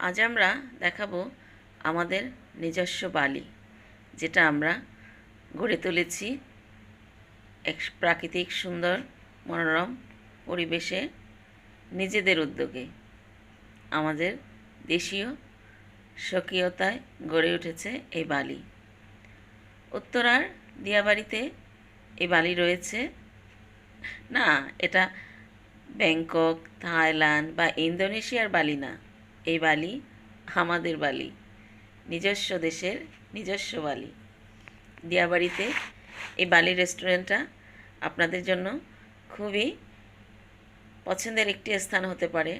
আজ আমরা দেখাবো আমাদের নিজস্ব বালি, যেটা আমরা গড়ে তুলেছি এক প্রাকৃতিক সুন্দর মনোরম পরিবেশে নিজেদের উদ্যোগে। আমাদের দেশীয় স্বকীয়তায় গড়ে উঠেছে এই বালি। উত্তরার দিয়াবাড়িতে এই বালি রয়েছে। না, এটা ব্যাংকক, থাইল্যান্ড বা ইন্দোনেশিয়ার বালি না, এই বালি আমাদের বালি, নিজস্ব দেশের নিজস্ব বালি। দিয়াবাড়িতে এই বালি রেস্টুরেন্টটা আপনাদের জন্য খুবই পছন্দের একটি স্থান হতে পারে।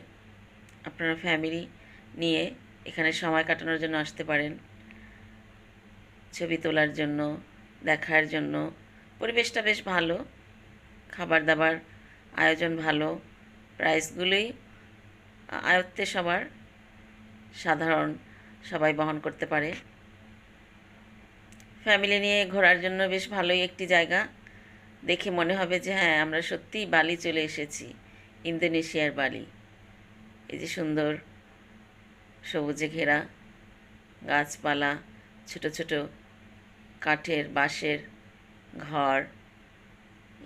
আপনারা ফ্যামিলি নিয়ে এখানে সময় কাটানোর জন্য আসতে পারেন, ছবি তোলার জন্য, দেখার জন্য। পরিবেশটা বেশ ভালো, খাবার দাবার আয়োজন ভালো, প্রাইসগুলোই আয়ত্তে সবার, সাধারণ সবাই বহন করতে পারে। ফ্যামিলি নিয়ে ঘোরার জন্য বেশ ভালোই একটি জায়গা। দেখে মনে হবে যে হ্যাঁ, আমরা সত্যিই বালি চলে এসেছি, ইন্দোনেশিয়ার বালি। এই যে সুন্দর সবুজে ঘেরা গাছপালা, ছোট ছোট কাঠের বাঁশের ঘর,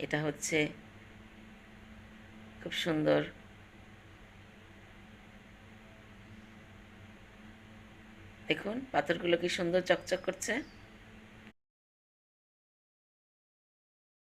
এটা হচ্ছে খুব সুন্দর। দেখুন পাথরগুলো কি সুন্দর চকচক করছে।